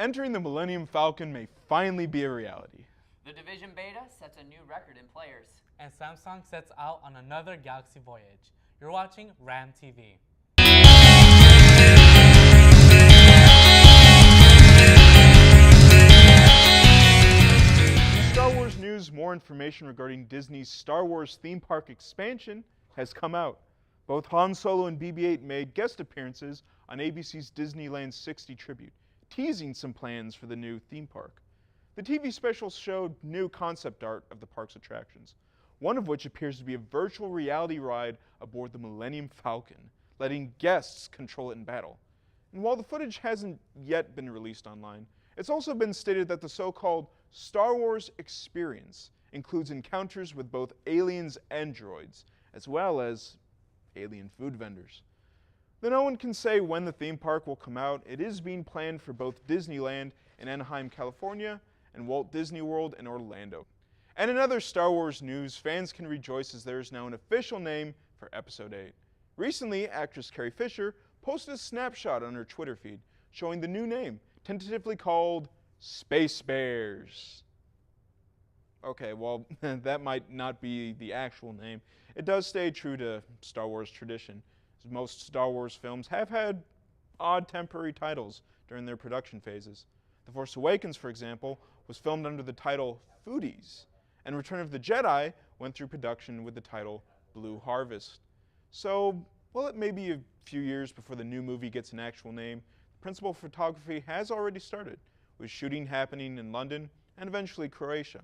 Entering the Millennium Falcon may finally be a reality. The Division Beta sets a new record in players. And Samsung sets out on another galaxy voyage. You're watching RAMtv. Star Wars news, more information regarding Disney's Star Wars theme park expansion has come out. Both Han Solo and BB-8 made guest appearances on ABC's Disneyland 60 tribute, teasing some plans for the new theme park. The TV special showed new concept art of the park's attractions, one of which appears to be a virtual reality ride aboard the Millennium Falcon, letting guests control it in battle. And while the footage hasn't yet been released online, it's also been stated that the so-called Star Wars experience includes encounters with both aliens and droids, as well as alien food vendors. Though no one can say when the theme park will come out, it is being planned for both Disneyland in Anaheim, California, and Walt Disney World in Orlando. And in other Star Wars news, fans can rejoice as there is now an official name for Episode 8. Recently, actress Carrie Fisher posted a snapshot on her Twitter feed showing the new name, tentatively called Space Bears. Okay, well, that might not be the actual name. It does stay true to Star Wars tradition, as most Star Wars films have had odd temporary titles during their production phases. The Force Awakens, for example, was filmed under the title Foodies, and Return of the Jedi went through production with the title Blue Harvest. So, while it may be a few years before the new movie gets an actual name, principal photography has already started, with shooting happening in London and eventually Croatia.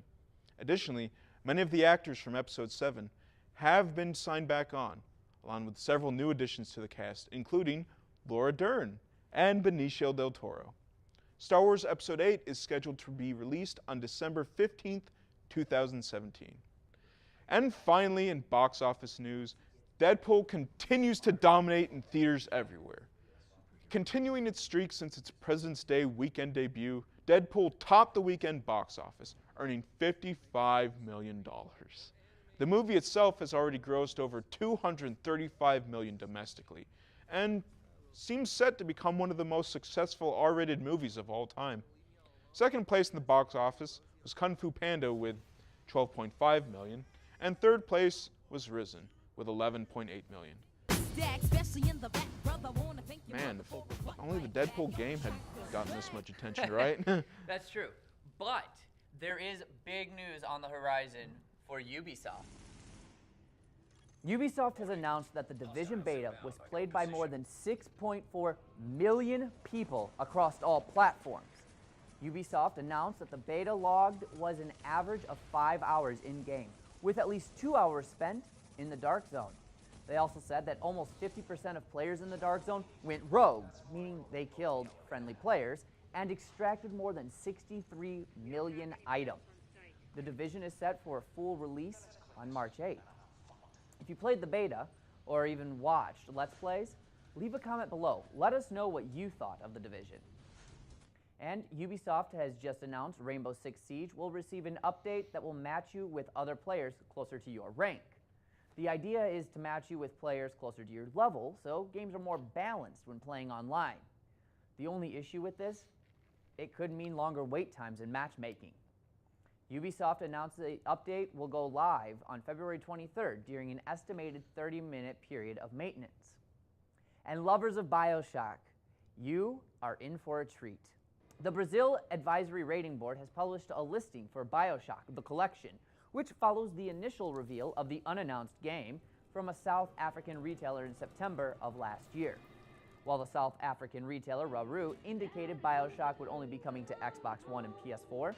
Additionally, many of the actors from Episode 7 have been signed back on, along with several new additions to the cast, including Laura Dern and Benicio del Toro. Star Wars Episode 8 is scheduled to be released on December 15th, 2017. And finally, in box office news, Deadpool continues to dominate in theaters everywhere. Continuing its streak since its President's Day weekend debut, Deadpool topped the weekend box office, earning $55 million. The movie itself has already grossed over $235 million domestically, and seems set to become one of the most successful R-rated movies of all time. Second place in the box office was Kung Fu Panda with $12.5 million, and third place was Risen with $11.8 million. Man, if only the Deadpool game had gotten this much attention, right? That's true. But there is big news on the horizon for Ubisoft. Ubisoft has announced that the Division Beta was played by more than 6.4 million people across all platforms. Ubisoft announced that the beta logged was an average of 5 hours in-game, with at least 2 hours spent in the Dark Zone. They also said that almost 50% of players in the Dark Zone went rogue, meaning they killed friendly players, and extracted more than 63 million items. The Division is set for a full release on March 8th. If you played the beta, or even watched Let's Plays, leave a comment below. Let us know what you thought of the Division. And Ubisoft has just announced Rainbow Six Siege will receive an update that will match you with other players closer to your rank. The idea is to match you with players closer to your level, so games are more balanced when playing online. The only issue with this, it could mean longer wait times in matchmaking. Ubisoft announced the update will go live on February 23rd during an estimated 30-minute period of maintenance. And lovers of BioShock, you are in for a treat. The Brazil Advisory Rating Board has published a listing for BioShock, the collection, which follows the initial reveal of the unannounced game from a South African retailer in September of last year. While the South African retailer Raru indicated BioShock would only be coming to Xbox One and PS4,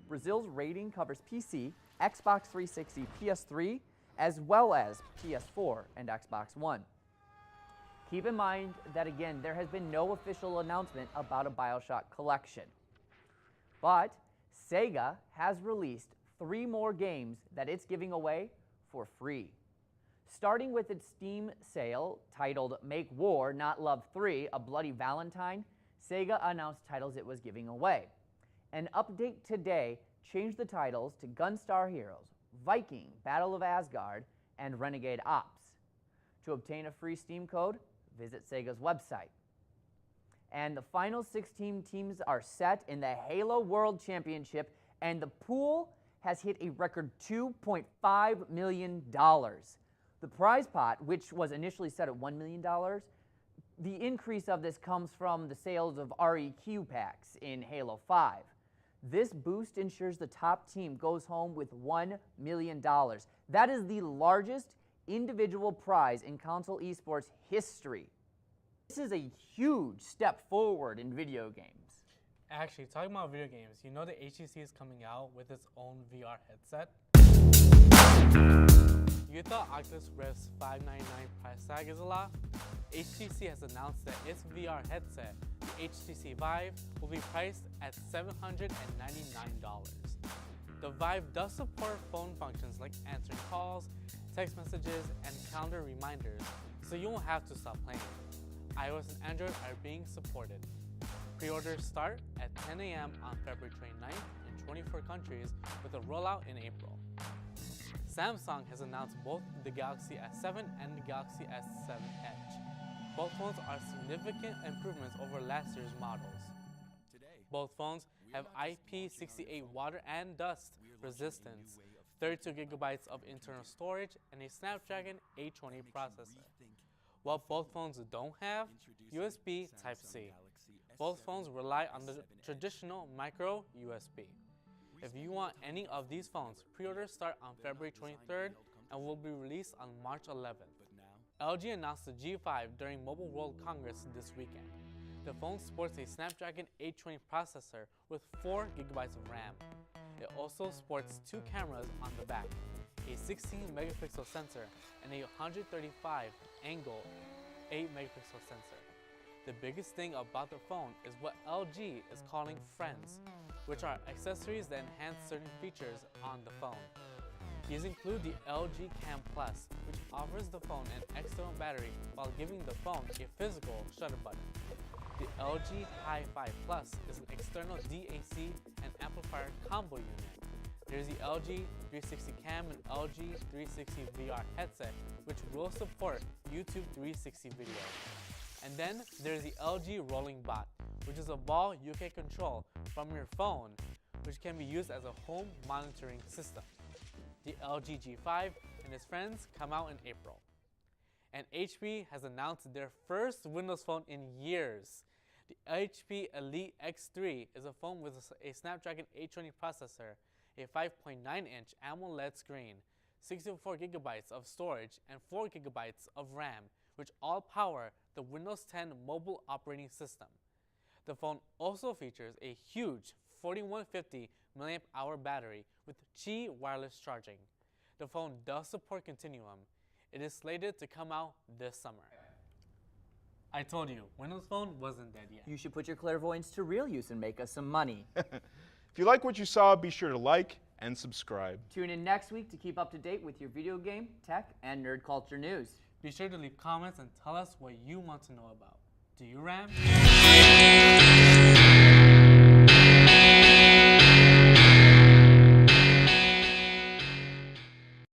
Brazil's rating covers PC, Xbox 360, PS3, as well as PS4 and Xbox One. Keep in mind that, again, there has been no official announcement about a BioShock collection. But Sega has released 3 more games that it's giving away for free. Starting with its Steam sale titled Make War, Not Love 3, A Bloody Valentine, Sega announced titles it was giving away. An update today changed the titles to Gunstar Heroes, Viking, Battle of Asgard, and Renegade Ops. To obtain a free Steam code, visit Sega's website. And the final 16 teams are set in the Halo World Championship, and the pool has hit a record $2.5 million. The prize pot, which was initially set at $1 million, the increase of this comes from the sales of REQ packs in Halo 5. This boost ensures the top team goes home with $1 million. That is the largest individual prize in console esports history. This is a huge step forward in video games. Actually, talking about video games, you know the HTC is coming out with its own VR headset? You thought Oculus Rift's $599 price tag is a lot? HTC has announced that its VR headset, the HTC Vive, will be priced at $799. The Vive does support phone functions like answering calls, text messages, and calendar reminders, so you won't have to stop playing. iOS and Android are being supported. Pre-orders start at 10 a.m. on February 29th in 24 countries with a rollout in April. Samsung has announced both the Galaxy S7 and the Galaxy S7 Edge. Both phones are significant improvements over last year's models. Both phones have IP68 water and dust resistance, 32 gigabytes of internal storage, and a Snapdragon 820 processor. While both phones don't have USB Type-C, both phones rely on the traditional micro USB. If you want any of these phones, pre-orders start on February 23rd and will be released on March 11th. LG announced the G5 during Mobile World Congress this weekend. The phone sports a Snapdragon 820 processor with 4 gigabytes of RAM. It also sports 2 cameras on the back, a 16 megapixel sensor and a 135 angle 8 megapixel sensor. The biggest thing about the phone is what LG is calling Friends, which are accessories that enhance certain features on the phone. These include the LG Cam Plus, which offers the phone an external battery while giving the phone a physical shutter button. The LG Hi-Fi Plus is an external DAC and amplifier combo unit. There's the LG 360 Cam and LG 360 VR headset, which will support YouTube 360 video. And then there's the LG Rolling Bot, which is a ball you can control from your phone, which can be used as a home monitoring system. The LG G5 and its friends come out in April. And HP has announced their first Windows phone in years. The HP Elite X3 is a phone with a Snapdragon 820 processor, a 5.9-inch AMOLED screen, 64 gigabytes of storage, and 4 gigabytes of RAM, which all power the Windows 10 mobile operating system. The phone also features a huge 4150 mAh battery with Qi wireless charging. The phone does support Continuum. It is slated to come out this summer. I told you, Windows Phone wasn't dead yet. You should put your clairvoyance to real use and make us some money. If you like what you saw, be sure to like and subscribe. Tune in next week to keep up to date with your video game, tech, and nerd culture news. Be sure to leave comments and tell us what you want to know about. Do you RAM?